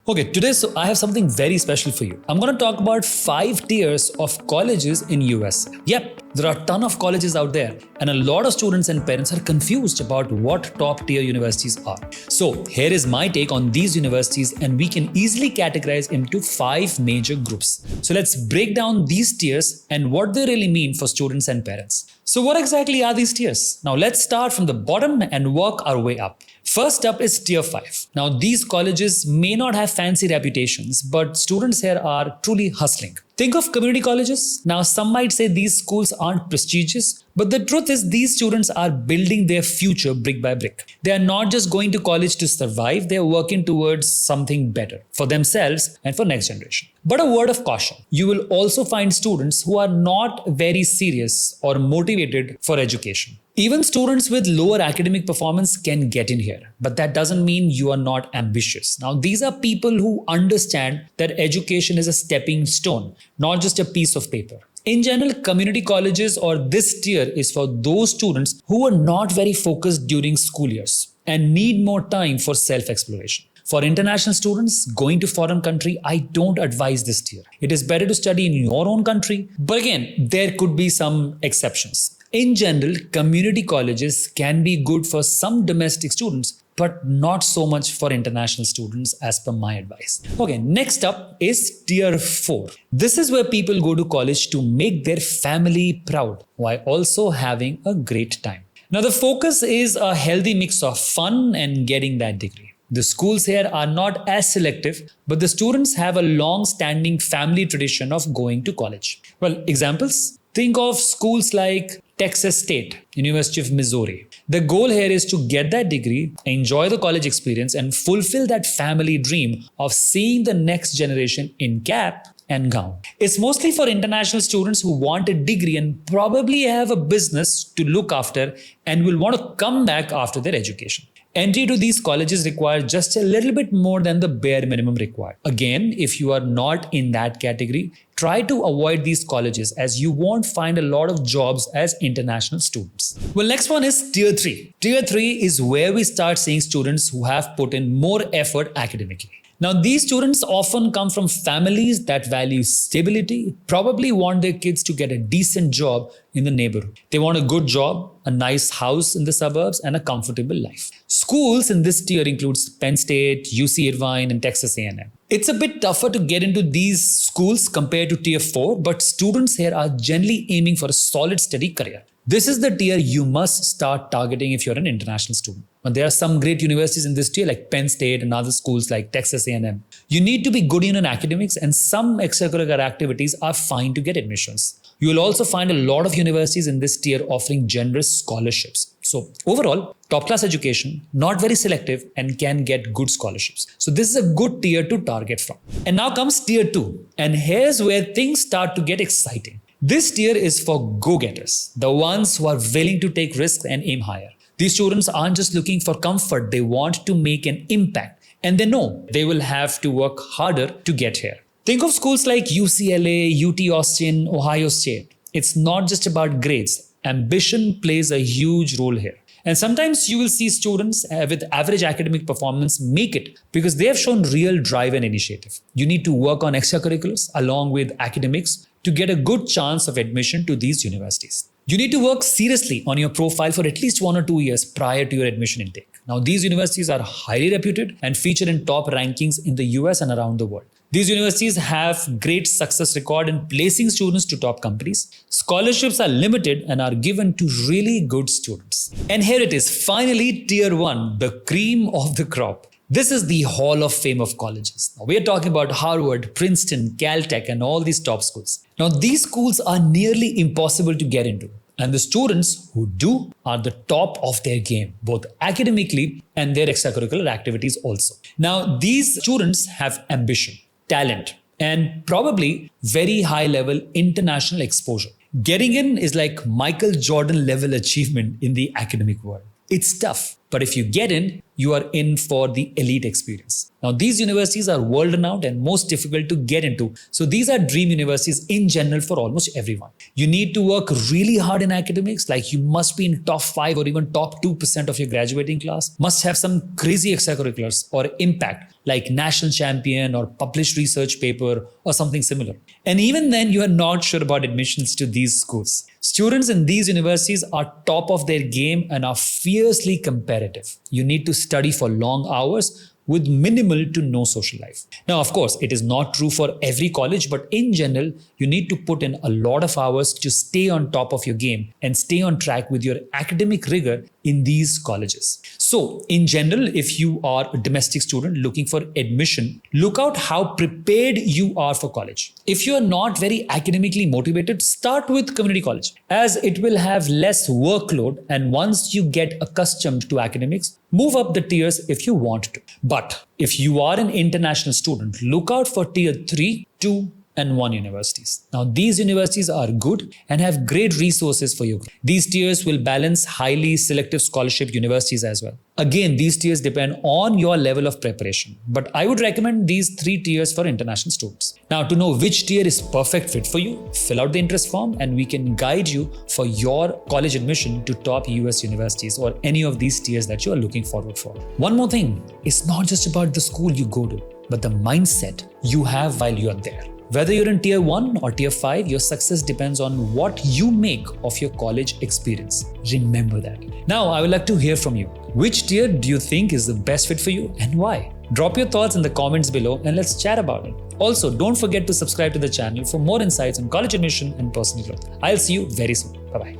Okay, today I have something very special for you. I'm going to talk about 5 tiers of colleges in US. Yep, there are a ton of colleges out there and a lot of students and parents are confused about what top tier universities are. So, here is my take on these universities and we can easily categorize into 5 major groups. So, let's break down these tiers and what they really mean for students and parents. So, what exactly are these tiers? Now, let's start from the bottom and work our way up. First up is Tier 5. Now, these colleges may not have fancy reputations, but students here are truly hustling. Think of community colleges. Now, some might say these schools aren't prestigious, but the truth is these students are building their future brick by brick. They are not just going to college to survive, they are working towards something better for themselves and for next generation. But a word of caution, you will also find students who are not very serious or motivated for education. Even students with lower academic performance can get in here, but that doesn't mean you are not ambitious. Now, these are people who understand that education is a stepping stone, not just a piece of paper. In general, community colleges or this tier is for those students who are not very focused during school years and need more time for self-exploration. For international students going to foreign country, I don't advise this tier. It is better to study in your own country, but again, there could be some exceptions. In general, community colleges can be good for some domestic students, but not so much for international students as per my advice. Okay, next up is Tier 4. This is where people go to college to make their family proud while also having a great time. Now, the focus is a healthy mix of fun and getting that degree. The schools here are not as selective, but the students have a long-standing family tradition of going to college. Well, examples? Think of schools like Texas State, University of Missouri. The goal here is to get that degree, enjoy the college experience, and fulfill that family dream of seeing the next generation in cap and gown. It's mostly for international students who want a degree and probably have a business to look after and will want to come back after their education. Entry to these colleges requires just a little bit more than the bare minimum required. Again, if you are not in that category, try to avoid these colleges as you won't find a lot of jobs as international students. Well, next one is Tier 3. Tier 3 is where we start seeing students who have put in more effort academically. Now, these students often come from families that value stability, probably want their kids to get a decent job in the neighborhood. They want a good job, a nice house in the suburbs, and a comfortable life. Schools in this tier includes Penn State, UC Irvine, and Texas A&M. It's a bit tougher to get into these schools compared to Tier 4, but students here are generally aiming for a solid, steady career. This is the tier you must start targeting if you're an international student. And there are some great universities in this tier like Penn State and other schools like Texas A&M. You need to be good in academics and some extracurricular activities are fine to get admissions. You will also find a lot of universities in this tier offering generous scholarships. So overall, top class education, not very selective and can get good scholarships. So this is a good tier to target from. And now comes Tier 2. And here's where things start to get exciting. This tier is for go-getters, the ones who are willing to take risks and aim higher. These students aren't just looking for comfort, they want to make an impact and they know they will have to work harder to get here. Think of schools like UCLA, UT Austin, Ohio State. It's not just about grades. Ambition plays a huge role here. And sometimes you will see students with average academic performance make it because they have shown real drive and initiative. You need to work on extracurriculars along with academics to get a good chance of admission to these universities. You need to work seriously on your profile for at least 1 or 2 years prior to your admission intake. Now, these universities are highly reputed and feature in top rankings in the US and around the world. These universities have great success record in placing students to top companies. Scholarships are limited and are given to really good students. And here it is, finally Tier 1, the cream of the crop. This is the Hall of Fame of colleges. Now, we are talking about Harvard, Princeton, Caltech, and all these top schools. Now, these schools are nearly impossible to get into. And the students who do are the top of their game, both academically and their extracurricular activities also. Now, these students have ambition, talent, and probably very high level international exposure. Getting in is like Michael Jordan level achievement in the academic world. It's tough, but if you get in, you are in for the elite experience. Now, these universities are world-renowned and most difficult to get into. So these are dream universities in general for almost everyone. You need to work really hard in academics, like you must be in top 5 or even top 2% of your graduating class, must have some crazy extracurriculars or impact, like national champion or published research paper or something similar. And even then, you are not sure about admissions to these schools. Students in these universities are top of their game and are fiercely competitive. You need to study for long hours with minimal to no social life. Now, of course, it is not true for every college, but in general, you need to put in a lot of hours to stay on top of your game and stay on track with your academic rigor in these colleges. So, in general, if you are a domestic student looking for admission, look out how prepared you are for college. If you are not very academically motivated, start with community college, as it will have less workload, and once you get accustomed to academics, move up the tiers if you want to. But if you are an international student, look out for tier 3, 2, and 1 universities. Now, these universities are good and have great resources for you. These tiers will balance highly selective scholarship universities as well. Again, these tiers depend on your level of preparation, but I would recommend these 3 tiers for international students. Now, to know which tier is perfect fit for you, fill out the interest form and we can guide you for your college admission to top US universities or any of these tiers that you are looking forward for. One more thing, it's not just about the school you go to, but the mindset you have while you are there. Whether you're in tier 1 or tier 5, your success depends on what you make of your college experience. Remember that. Now, I would like to hear from you. Which tier do you think is the best fit for you and why? Drop your thoughts in the comments below and let's chat about it. Also, don't forget to subscribe to the channel for more insights on college admission and personal growth. I'll see you very soon. Bye-bye.